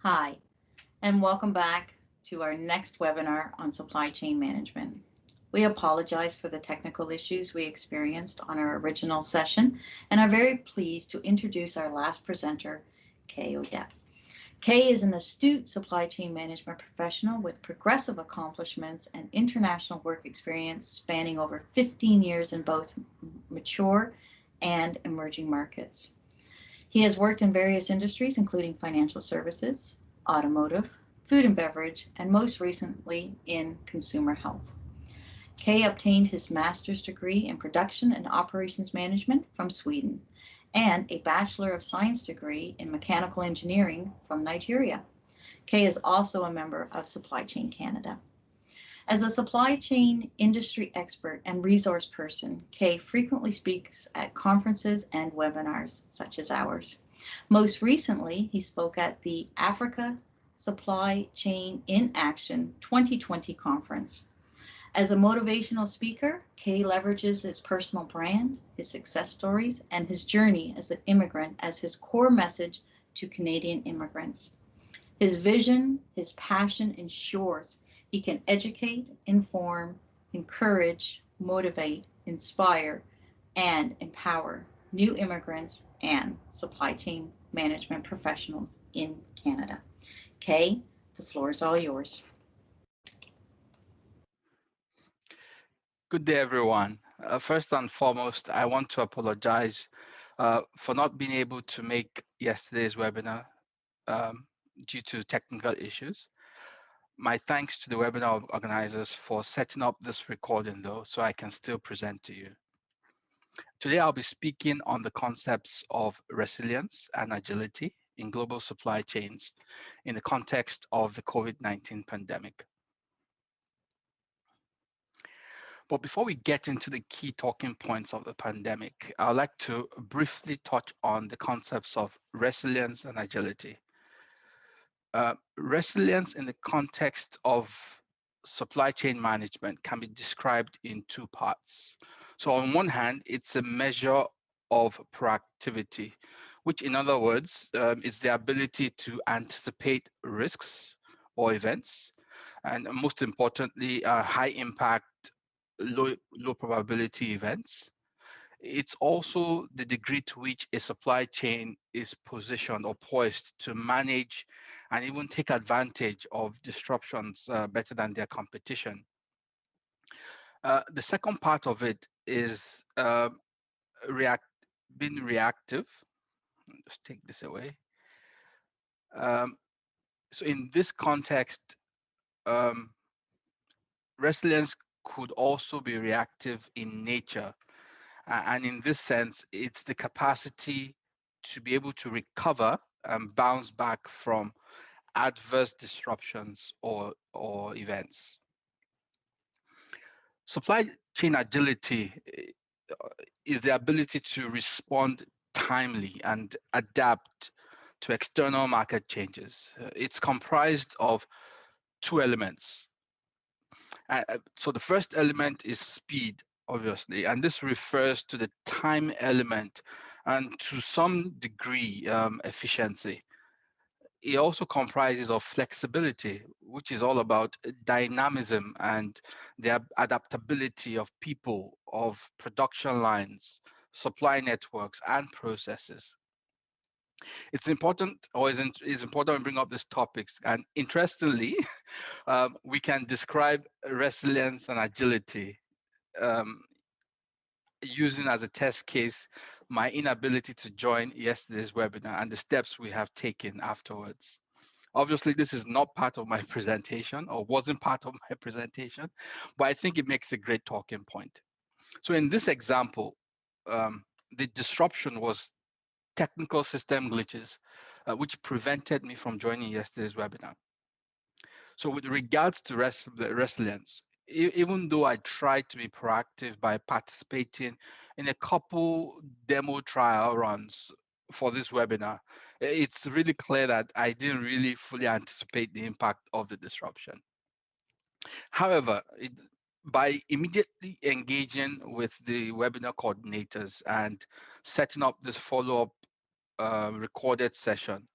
Hi, and welcome back to our next webinar on supply chain management. We apologize for the technical issues we experienced on our original session and are very pleased to introduce our last presenter, Kayode. Kay is an astute supply chain management professional with progressive accomplishments and international work experience spanning over 15 years in both mature and emerging markets. He has worked in various industries, including financial services, automotive, food and beverage, and most recently in consumer health. Kay obtained his master's degree in production and operations management from Sweden and a Bachelor of Science degree in mechanical engineering from Nigeria. Kay is also a member of Supply Chain Canada. As a supply chain industry expert and resource person, Kay frequently speaks at conferences and webinars such as ours. Most recently, he spoke at the Africa Supply Chain in Action 2020 conference. As a motivational speaker, Kay leverages his personal brand, his success stories, and his journey as an immigrant as his core message to Canadian immigrants. His vision, his passion ensures he can educate, inform, encourage, motivate, inspire, and empower new immigrants and supply chain management professionals in Canada. Kay, the floor is all yours. Good day, everyone. First and foremost, I want to apologize for not being able to make yesterday's webinar um, due to technical issues. My thanks to the webinar organizers for setting up this recording, though, so I can still present to you. Today, I'll be speaking on the concepts of resilience and agility in global supply chains in the context of the COVID-19 pandemic. But before we get into the key talking points of the pandemic, I'd like to briefly touch on the concepts of resilience and agility. Resilience in the context of supply chain management can be described in two parts. So on one hand, it's a measure of proactivity, which in other words, is the ability to anticipate risks or events, and most importantly, high impact low probability events. It's also the degree to which a supply chain is positioned or poised to manage and even take advantage of disruptions better than their competition. The second part of it is react being reactive. Just take this away. Um, so in this context, um, resilience could also be reactive in nature. And in this sense, it's the capacity to be able to recover and bounce back from adverse disruptions or events. Supply chain agility is the ability to respond timely and adapt to external market changes. It's comprised of two elements. So the first element is speed, obviously, and this refers to the time element and to some degree efficiency. It also comprises of flexibility, which is all about dynamism and the adaptability of people, of production lines, supply networks, and processes. It's important, or is important to bring up this topic. And interestingly, we can describe resilience and agility um, using as a test case my inability to join yesterday's webinar and the steps we have taken afterwards. Obviously, this is not part of my presentation or wasn't part of my presentation, but I think it makes a great talking point. So in this example, the disruption was technical system glitches, which prevented me from joining yesterday's webinar. So with regards to resilience, even though I tried to be proactive by participating in a couple demo trial runs for this webinar, it's really clear that I didn't really fully anticipate the impact of the disruption. However, by immediately engaging with the webinar coordinators and setting up this follow-up recorded session,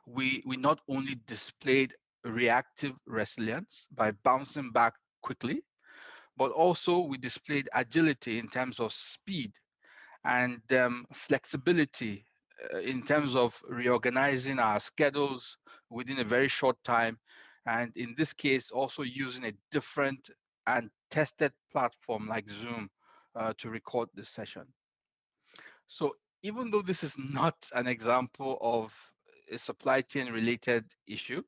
We not only displayed reactive resilience by bouncing back quickly, but also we displayed agility in terms of speed and flexibility in terms of reorganizing our schedules within a very short time. And in this case, also using a different and tested platform like Zoom to record this session. So even though this is not an example of a supply chain related issue,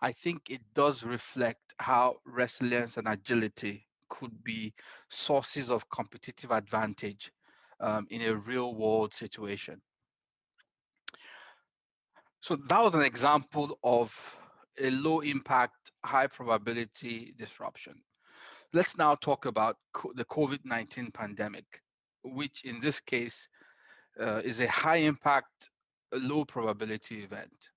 I think it does reflect how resilience and agility could be sources of competitive advantage in a real world situation. So that was an example of a low impact, high probability disruption. Let's now talk about the COVID-19 pandemic, which in this case is a high impact, low probability event.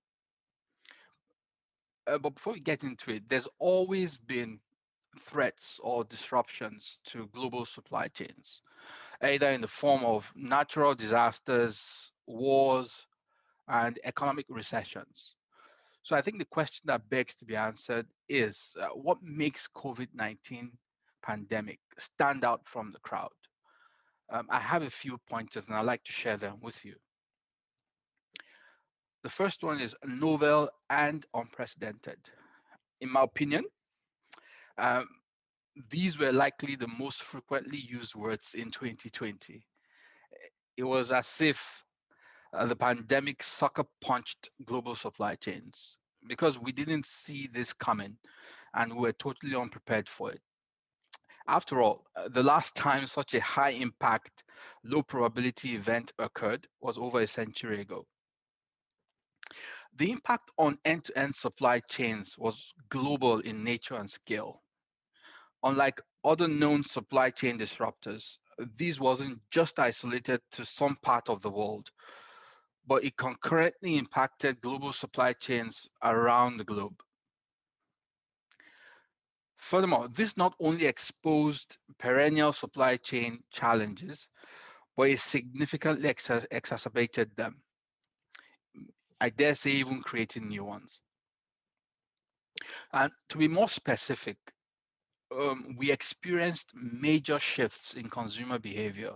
But before we get into it, there's always been threats or disruptions to global supply chains, either in the form of natural disasters, wars, and economic recessions. So I think the question that begs to be answered is what makes COVID-19 pandemic stand out from the crowd? I have a few pointers and I'd like to share them with you. The first one is novel and unprecedented. In my opinion, um, these were likely the most frequently used words in 2020. It was as if the pandemic sucker punched global supply chains because we didn't see this coming and we were totally unprepared for it. After all, the last time such a high impact, low probability event occurred was over a century ago. The impact on end to end supply chains was global in nature and scale. Unlike other known supply chain disruptors, this wasn't just isolated to some part of the world, but it concurrently impacted global supply chains around the globe. Furthermore, this not only exposed perennial supply chain challenges, but it significantly exacerbated them. I dare say, even creating new ones. And to be more specific, we experienced major shifts in consumer behavior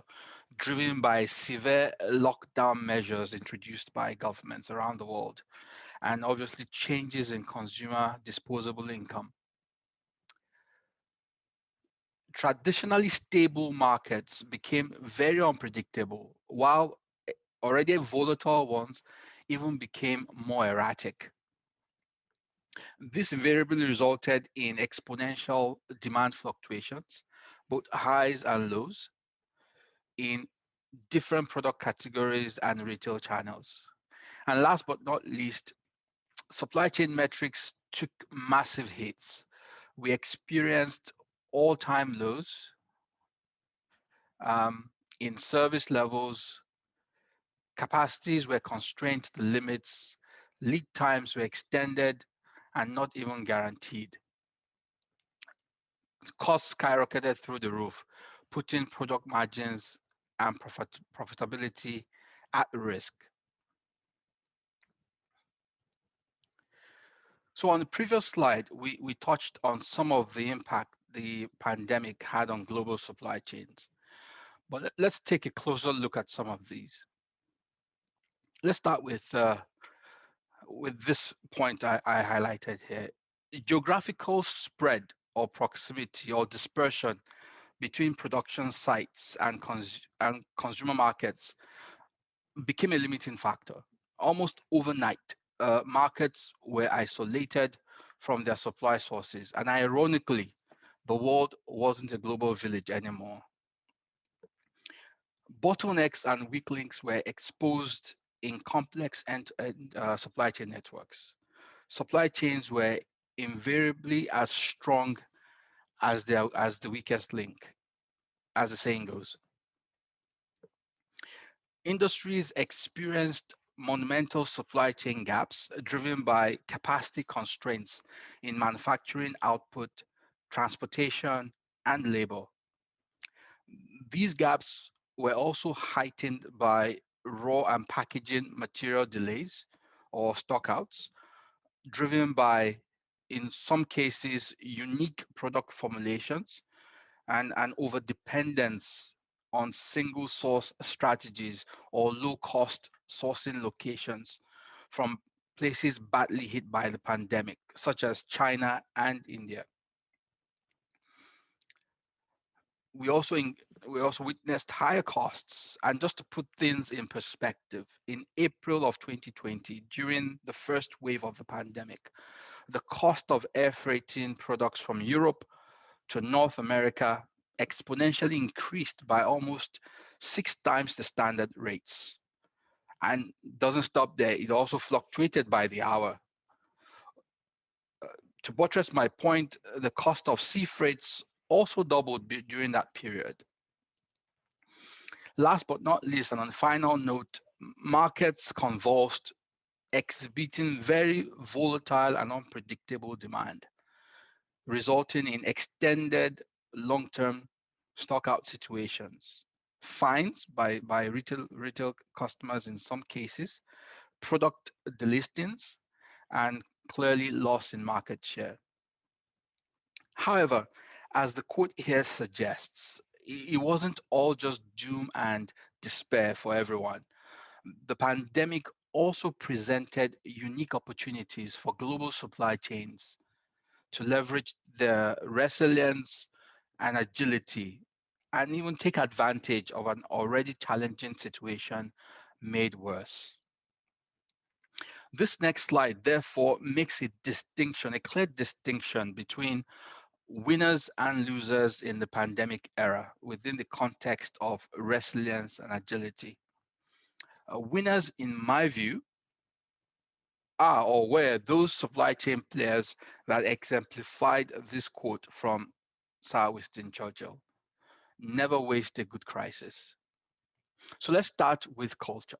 driven by severe lockdown measures introduced by governments around the world, and obviously changes in consumer disposable income. Traditionally stable markets became very unpredictable, while already volatile ones even became more erratic. This invariably resulted in exponential demand fluctuations, both highs and lows, in different product categories and retail channels. And last but not least, supply chain metrics took massive hits. We experienced all time lows in service levels, capacities were constrained to the limits, lead times were extended and not even guaranteed. Costs skyrocketed through the roof, putting product margins and profitability at risk. So on the previous slide, we touched on some of the impact the pandemic had on global supply chains. But let's take a closer look at some of these. Let's start with this point I highlighted here. Geographical spread or proximity or dispersion between production sites and consumer markets became a limiting factor. Almost overnight, markets were isolated from their supply sources. And ironically, the world wasn't a global village anymore. Bottlenecks and weak links were exposed in complex end-to-end supply chain networks. Supply chains were invariably as strong as the weakest link, as the saying goes. Industries experienced monumental supply chain gaps driven by capacity constraints in manufacturing output, transportation, and labor. These gaps were also heightened by raw and packaging material delays or stockouts, driven by, in some cases, unique product formulations and an over dependence on single source strategies or low cost sourcing locations from places badly hit by the pandemic, such as China and India. We also we also witnessed higher costs. And just to put things in perspective, in April of 2020, during the first wave of the pandemic, the cost of air freighting products from Europe to North America exponentially increased by almost 6 times the standard rates. And doesn't stop there, it also fluctuated by the hour. To buttress my point, the cost of sea freights also doubled during that period. Last but not least, and on a final note, markets convulsed, exhibiting very volatile and unpredictable demand, resulting in extended long-term stockout situations, fines by retail customers in some cases, product delistings, and clearly loss in market share. However, as the quote here suggests, it wasn't all just doom and despair for everyone. The pandemic also presented unique opportunities for global supply chains to leverage their resilience and agility and even take advantage of an already challenging situation made worse. This next slide, therefore, makes a clear distinction between winners and losers in the pandemic era within the context of resilience and agility. Winners, in my view, are or were those supply chain players that exemplified this quote from Sir Winston Churchill: never waste a good crisis. So let's start with culture.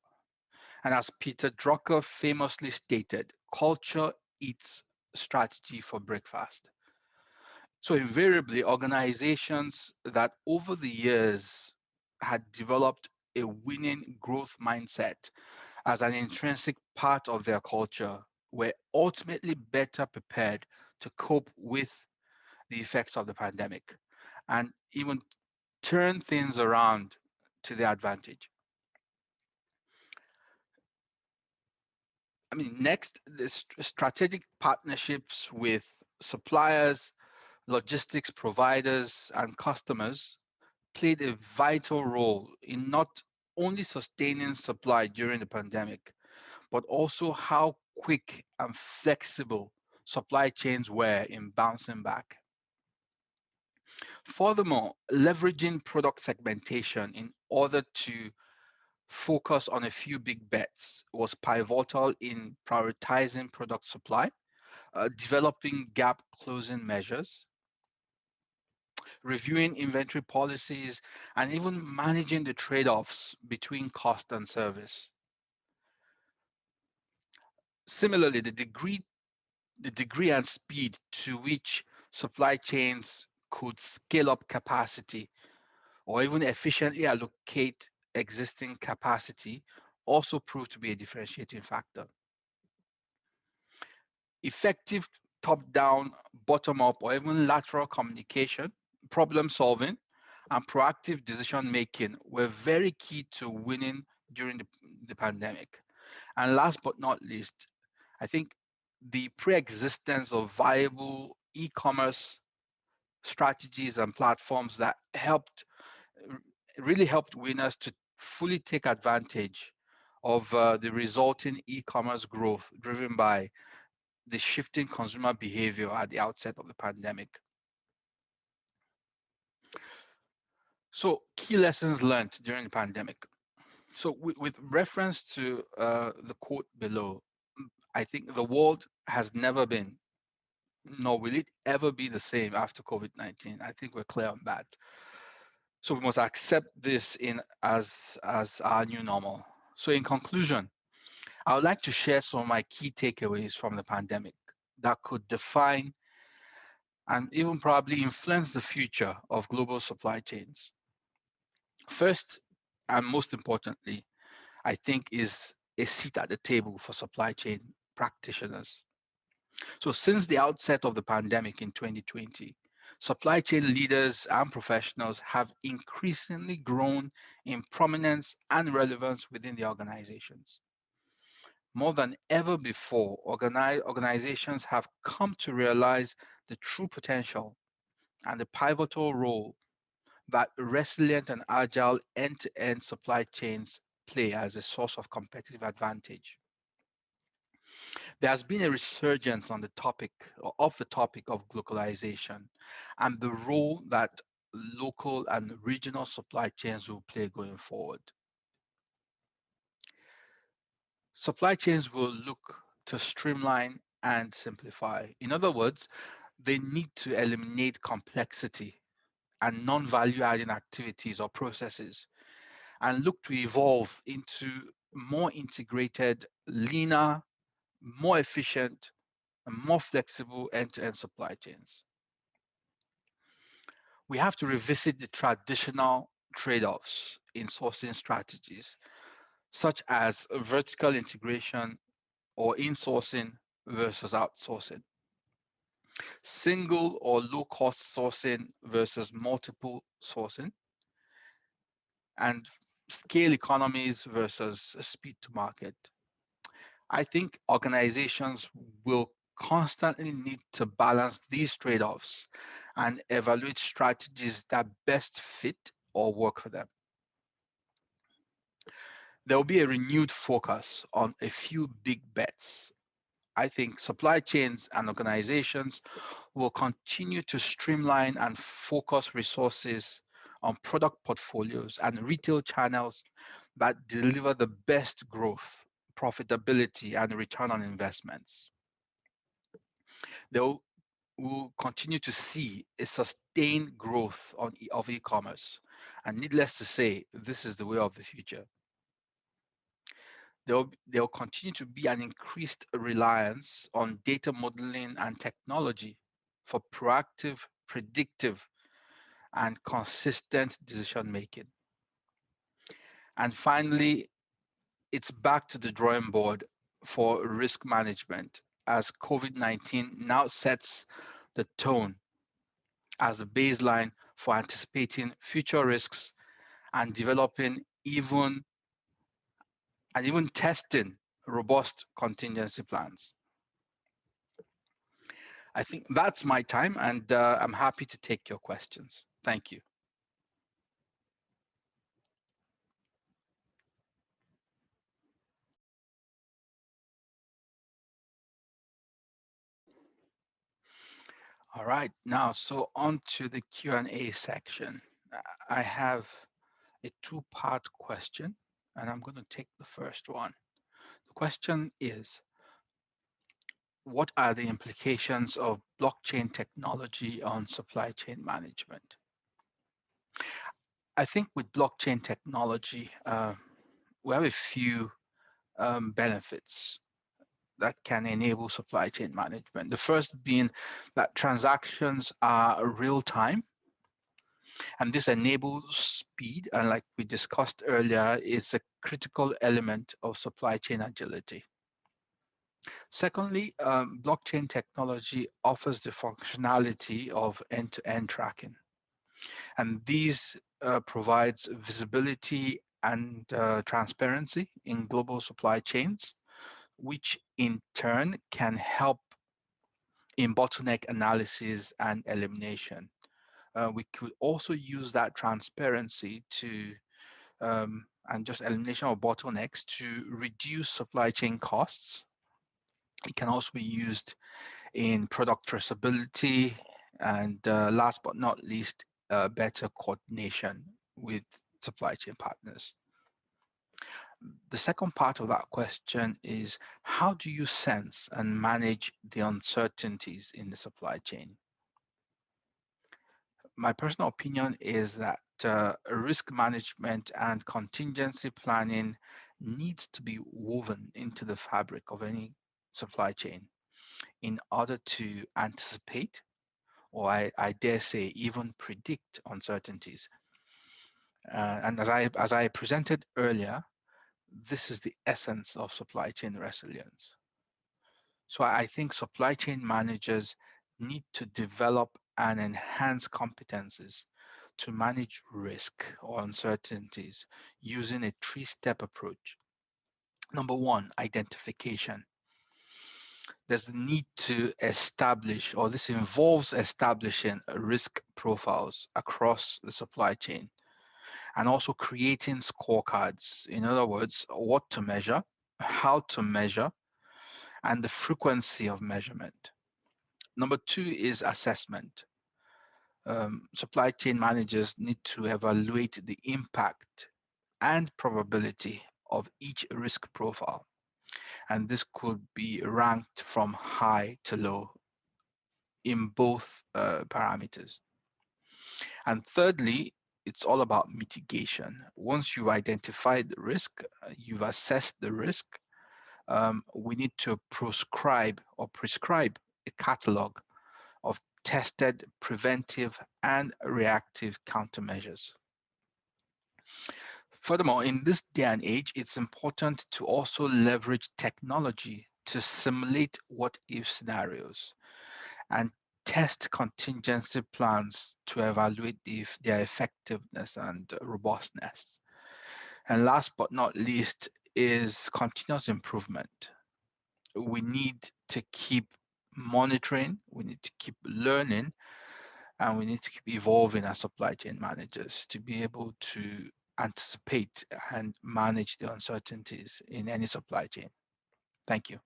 And as Peter Drucker famously stated, culture eats strategy for breakfast. So invariably, organizations that over the years had developed a winning growth mindset as an intrinsic part of their culture were ultimately better prepared to cope with the effects of the pandemic and even turn things around to their advantage. Next, the strategic partnerships with suppliers, logistics providers, and customers played a vital role in not only sustaining supply during the pandemic, but also how quick and flexible supply chains were in bouncing back. Furthermore, leveraging product segmentation in order to focus on a few big bets was pivotal in prioritizing product supply, developing gap closing measures, reviewing inventory policies, and even managing the trade-offs between cost and service. Similarly, the degree and speed to which supply chains could scale up capacity or even efficiently allocate existing capacity also proved to be a differentiating factor. Effective top-down, bottom-up, or even lateral communication, problem solving, and proactive decision making were very key to winning during the pandemic. And last but not least, I think the pre-existence of viable e-commerce strategies and platforms that really helped winners to fully take advantage of the resulting e-commerce growth driven by the shifting consumer behavior at the outset of the pandemic. So key lessons learned during the pandemic. So with reference to the quote below, I think the world has never been, nor will it ever be the same after COVID-19. I think we're clear on that. So we must accept this as our new normal. So in conclusion, I would like to share some of my key takeaways from the pandemic that could define and even probably influence the future of global supply chains. First, and most importantly, I think, is a seat at the table for supply chain practitioners. So since the outset of the pandemic in 2020, supply chain leaders and professionals have increasingly grown in prominence and relevance within the organizations. More than ever before, organizations have come to realize the true potential and the pivotal role that resilient and agile end-to-end supply chains play as a source of competitive advantage. There has been a resurgence on the topic or of the topic of globalization and the role that local and regional supply chains will play going forward. Supply chains will look to streamline and simplify. In other words, they need to eliminate complexity and non-value adding activities or processes and look to evolve into more integrated, leaner, more efficient, and more flexible end-to-end supply chains. We have to revisit the traditional trade-offs in sourcing strategies, such as vertical integration or insourcing versus outsourcing, single or low-cost sourcing versus multiple sourcing, and scale economies versus speed to market. I think organizations will constantly need to balance these trade-offs and evaluate strategies that best fit or work for them. There will be a renewed focus on a few big bets. I think supply chains and organizations will continue to streamline and focus resources on product portfolios and retail channels that deliver the best growth, profitability, and return on investments. They will continue to see a sustained growth of e-commerce. And needless to say, this is the way of the future. There will continue to be an increased reliance on data modeling and technology for proactive, predictive, and consistent decision making. And finally, it's back to the drawing board for risk management as COVID-19 now sets the tone as a baseline for anticipating future risks and developing even testing robust contingency plans. I think that's my time, and I'm happy to take your questions. Thank you. All right, now, so on to the Q&A section. I have a two-part question, and I'm going to take the first one. The question is, what are the implications of blockchain technology on supply chain management? I think with blockchain technology, we have a few benefits that can enable supply chain management. The first being that transactions are real time, and this enables speed. And like we discussed earlier, it's a critical element of supply chain agility. Secondly, blockchain technology offers the functionality of end-to-end tracking. And these provides visibility and transparency in global supply chains, which in turn can help in bottleneck analysis and elimination. We could also use that transparency to and just elimination of bottlenecks to reduce supply chain costs. It can also be used in product traceability and last but not least, better coordination with supply chain partners. The second part of that question is, how do you sense and manage the uncertainties in the supply chain? My personal opinion is that risk management and contingency planning needs to be woven into the fabric of any supply chain in order to anticipate, or I dare say even predict uncertainties. And as I presented earlier, this is the essence of supply chain resilience. So I think supply chain managers need to develop and enhance competencies to manage risk or uncertainties using a three-step approach. Number one, identification. There's a need to establish, or this involves establishing risk profiles across the supply chain and also creating scorecards. In other words, what to measure, how to measure, and the frequency of measurement. Number two is assessment. Supply chain managers need to evaluate the impact and probability of each risk profile. And this could be ranked from high to low in both parameters. And thirdly, it's all about mitigation. Once you've identified the risk, you've assessed the risk, we need to prescribe a catalog of tested preventive and reactive countermeasures. Furthermore, in this day and age, it's important to also leverage technology to simulate what if scenarios and test contingency plans to evaluate their effectiveness and robustness. And last but not least is continuous improvement. We need to keep monitoring, we need to keep learning, and we need to keep evolving as supply chain managers to be able to anticipate and manage the uncertainties in any supply chain. Thank you.